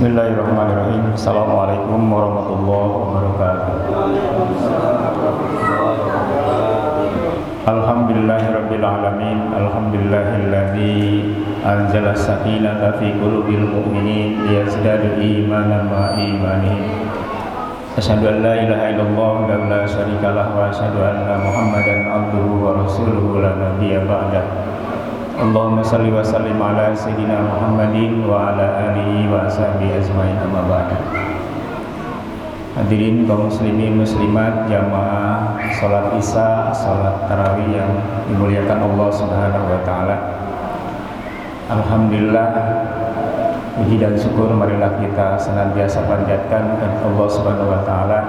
Bismillahirrahmanirrahim. Assalamualaikum warahmatullahi wabarakatuh. Alhamdulillahirabbil alamin. Alhamdulillahilladzi anzala sakinata fi qulubil mu'minin liyazdadu imanan ma imanihim. Asyhadu an la ilaha illallah wa la syarikalah wa asyhadu anna Muhammadan abduhu wa rasuluhu la nabiyya ba'dah. Allahumma salli wa sallim ala sayyidina Muhammadin wa ala alihi wa ashabihi ajmain, amma ba'du. Hadirin kaum muslimin muslimat jamaah salat Isya, salat tarawih yang dimuliakan Allah Subhanahu wa taala. Alhamdulillah, puji dan syukur marilah kita senantiasa panjatkan kepada Allah Subhanahu wa taala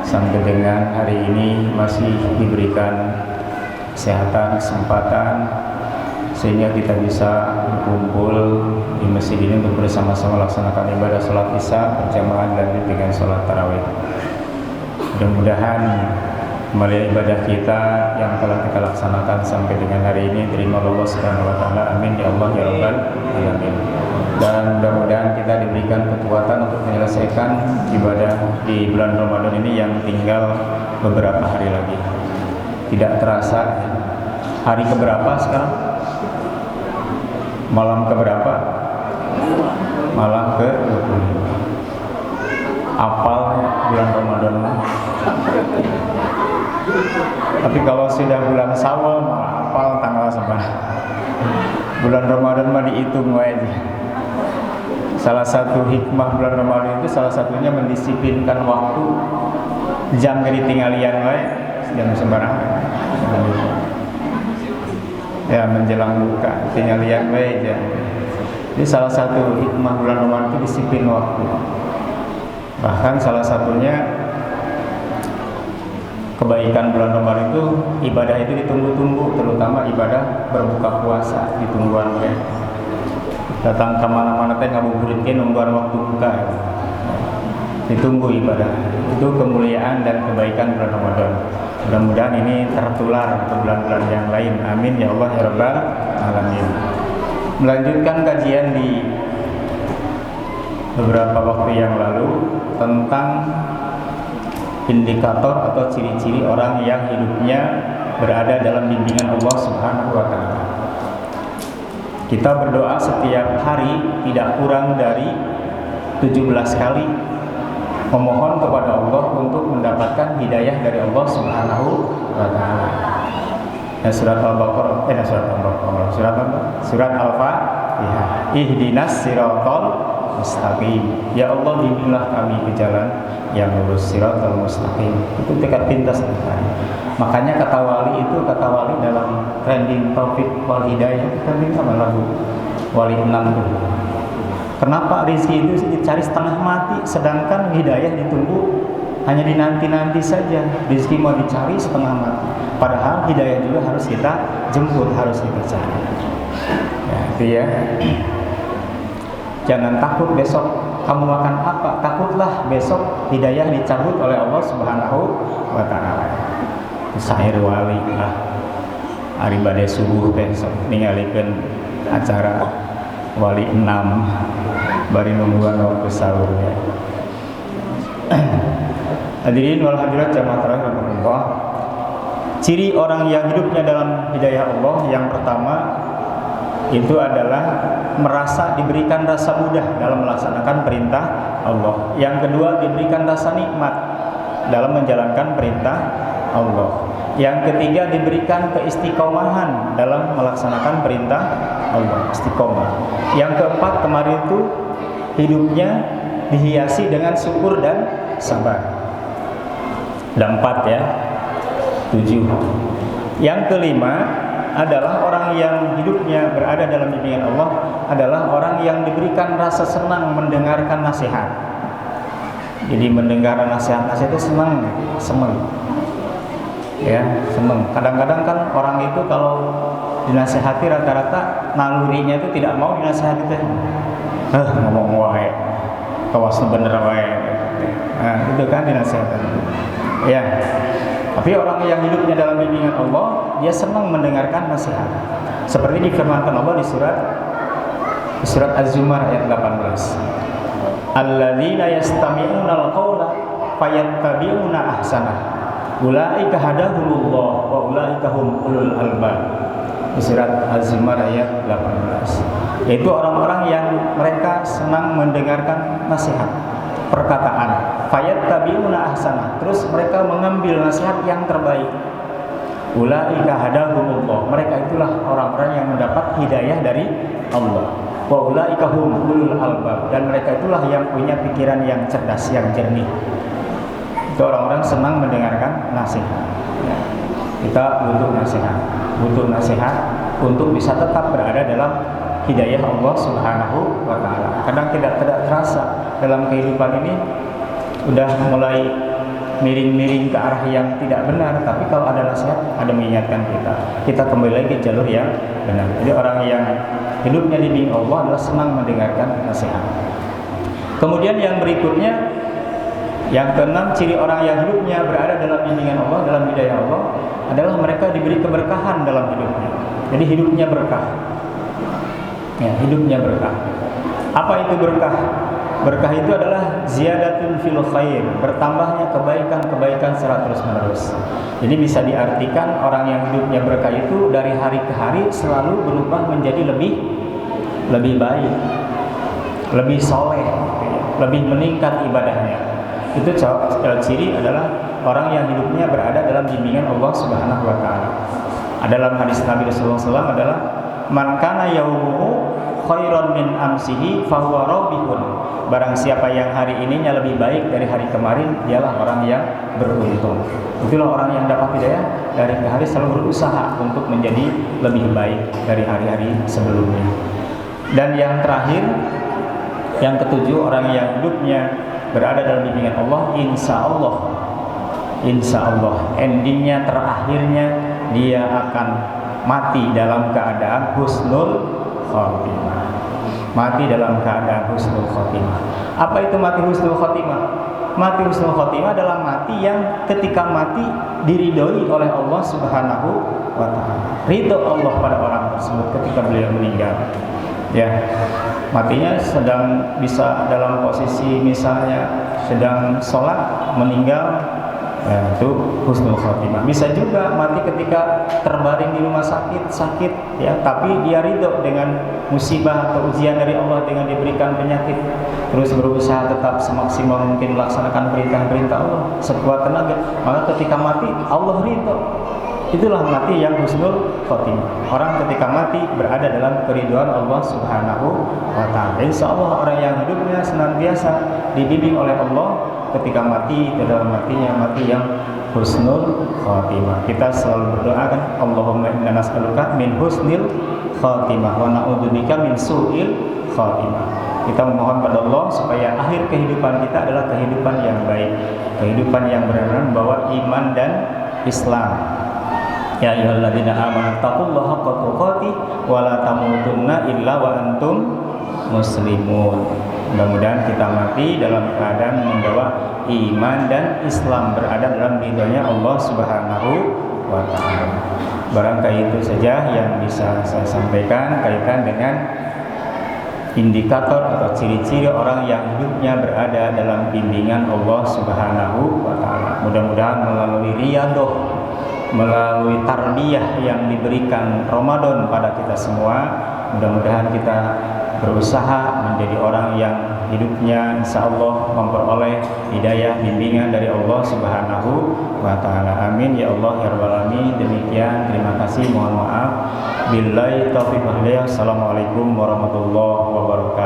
sampai dengan hari ini masih diberikan kesehatan, kesempatan sehingga kita bisa berkumpul di masjid ini untuk bersama-sama melaksanakan ibadah sholat Isya berjamaah dilanjut dengan sholat tarawih. Mudah-mudahan amal ibadah kita yang telah kita laksanakan sampai dengan hari ini terima Allah Subhanahu wa taala. Amin ya Allah ya rabbal alamin. Dan mudah-mudahan kita diberikan kekuatan untuk menyelesaikan ibadah di bulan Ramadan ini yang tinggal beberapa hari lagi. Tidak terasa hari keberapa sekarang? Malam keberapa? Malam ke-25. Apal bulan Ramadan. Tapi kalau sudah bulan Syawal malah apal tanggal seberapa. Bulan Ramadan mah dihitung aja. Salah satu hikmah bulan Ramadan itu salah satunya mendisiplinkan waktu. Jam jadi tinggalian wae, jam sembarangan. Ya menjelang buka tinggal lihat aja. Jadi salah satu hikmah bulan Ramadan itu disiplin waktu. Bahkan salah satunya kebaikan bulan Ramadan itu ibadah itu ditunggu-tunggu, terutama ibadah berbuka puasa ditungguan ya. Datang kemana-mana teh ngabuburitkeun nungguan waktu buka. Ditunggu ibadah. Itu kemuliaan dan kebaikan bulan Ramadan. Mudah-mudahan ini tertular ke bulan-bulan yang lain. Amin ya Allah ya rabbal alamin. Melanjutkan kajian di beberapa waktu yang lalu tentang indikator atau ciri-ciri orang yang hidupnya berada dalam bimbingan Allah Subhanahu wa taala. Kita berdoa setiap hari tidak kurang dari 17 kali memohon kepada Allah untuk mendapatkan hidayah dari Allah Subhanahu wa taala. Surat Al-Baqarah, surat Al-Fatihah. Ihdinas siratal mustaqim. Ya Allah, bimbinglah kami ke jalan yang lurus, siratal mustaqim. Itu dekat pintas. Makanya kata wali dalam trending taufik wal hidayah itu trending sama lagu Wali 6 itu. Kenapa rezeki itu dicari setengah mati, sedangkan hidayah ditunggu hanya dinanti-nanti saja. Rezeki mau dicari setengah mati, padahal hidayah juga harus kita jemput, harus kita cari. Ya, itu ya. Jangan takut besok kamu makan apa, takutlah besok hidayah dicabut oleh Allah Subhanahu wa taala. Sair wali lah. Hari badai subuh besok ningalikeun acara Wali 6 bari nungguan waktu sahur ya. Hadirin wal hadirat jamaah tarawih rahimakumullah. Ciri orang yang hidupnya dalam hidayah Allah yang pertama itu adalah merasa diberikan rasa mudah dalam melaksanakan perintah Allah. Yang kedua diberikan rasa nikmat dalam menjalankan perintah Allah. Yang ketiga diberikan keistiqomahan dalam melaksanakan perintah Allah, istiqomah. Yang keempat kemarin itu hidupnya dihiasi dengan syukur dan sabar. Ada 4 ya, 7. Yang kelima adalah orang yang hidupnya berada dalam bimbingan Allah adalah orang yang diberikan rasa senang mendengarkan nasihat. Jadi mendengar nasihat itu senang. Ya, senang. Kadang-kadang kan orang itu kalau dinasihati rata-rata nalurinya itu tidak mau dinasihati teh. Ngomong wae. Kawas bener wae. Nah, itu kan dinasihati. Ya. Tapi orang yang hidupnya dalam bimbingan Allah, dia senang mendengarkan nasihat. Seperti difirmankan Allah di surat Az-Zumar ayat 18. alladzina yastami'una al-qaula fayattabi'una ahsanah. Ulaika hadahumullah wa ulaika hum ulul albab. Surat Az-Zumar ayat 18. Yaitu orang-orang yang mereka senang mendengarkan nasihat, perkataan, fayattabi'una ahsanah. Terus mereka mengambil nasihat yang terbaik. Ulaika hadahumullah. Mereka itulah orang-orang yang mendapat hidayah dari Allah. Wa ulaika hum ulul albab. Dan mereka itulah yang punya pikiran yang cerdas, yang jernih. Itu orang-orang senang mendengarkan nasihat. Kita butuh nasihat untuk bisa tetap berada dalam hidayah Allah Subhanahu wa taala. Kadang tidak terasa dalam kehidupan ini udah mulai miring-miring ke arah yang tidak benar, tapi kalau ada nasihat, ada mengingatkan kita kembali lagi ke jalur yang benar. Jadi orang yang hidupnya dibimbing Allah adalah senang mendengarkan nasihat. Kemudian yang berikutnya, yang keenam, ciri orang yang hidupnya berada dalam bimbingan Allah, dalam hidayah Allah, adalah mereka diberi keberkahan dalam hidupnya. Jadi hidupnya berkah. Ya, hidupnya berkah. Apa itu berkah? Berkah itu adalah ziyadatun fil khair, bertambahnya kebaikan-kebaikan secara terus-menerus. Jadi bisa diartikan orang yang hidupnya berkah itu dari hari ke hari selalu berubah menjadi lebih baik, lebih soleh, lebih meningkat ibadahnya. Itu ciri adalah orang yang hidupnya berada dalam bimbingan Allah Subhanahu wa taala. Dalam hadis Nabi Rasulullah SAW adalah man kana yaumuhu khairan min amsihi fahuwa rabihun. Barang siapa yang hari ininya lebih baik dari hari kemarin, dialah orang yang beruntung. Itulah orang yang dapat hidayah dari ke hari selalu berusaha untuk menjadi lebih baik dari hari-hari sebelumnya. Dan yang terakhir, yang ketujuh, orang yang hidupnya berada dalam bimbingan Allah, insya Allah endingnya, terakhirnya dia akan mati dalam keadaan husnul khotimah. Mati dalam keadaan husnul khotimah. Apa itu mati husnul khotimah? Mati husnul khotimah adalah mati yang ketika mati diridhoi oleh Allah Subhanahu wa taala. Ridho Allah pada orang tersebut ketika beliau meninggal. Ya, matinya sedang bisa dalam posisi misalnya sedang sholat meninggal, ya, itu husnul khotimah. Bisa juga mati ketika terbaring di rumah sakit, ya, tapi dia ridho dengan musibah atau ujian dari Allah dengan diberikan penyakit, terus berusaha tetap semaksimal mungkin melaksanakan perintah-perintah Allah sekuat tenaga, maka ketika mati Allah ridho. Itulah mati yang husnul khotimah. Orang ketika mati berada dalam keridhaan Allah Subhanahu wa taala. Insyaallah orang yang hidupnya senantiasa dibimbing oleh Allah, ketika mati adalah mati yang husnul khotimah. Kita selalu berdoa kan, Allahumma inna nas'aluka min husnil khotimah wa na'udzubika min su'il khotimah. Kita memohon pada Allah supaya akhir kehidupan kita adalah kehidupan yang baik, kehidupan yang benar-benar membawa iman dan Islam. Ya ayyuhalladzina amanu taqullaha haqqa tuqatih wa la tamutunna illa wa antum muslimun. Mudah-mudahan kita mati dalam keadaan membawa iman dan Islam, berada dalam ridhonya Allah Subhanahu wa taala. Barangkali itu saja yang bisa saya sampaikan kaitan dengan indikator atau ciri-ciri orang yang hidupnya berada dalam bimbingan Allah Subhanahu wa taala. Mudah-mudahan melalui riyadhah, melalui tarbiyah yang diberikan Ramadan pada kita semua, mudah-mudahan kita berusaha menjadi orang yang hidupnya insyaallah memperoleh hidayah bimbingan dari Allah Subhanahu wa taala. Amin ya Allah ya rabbal alamin. Demikian, terima kasih, mohon maaf. Billahi taufiq wal hidayah. Assalamualaikum warahmatullahi wabarakatuh.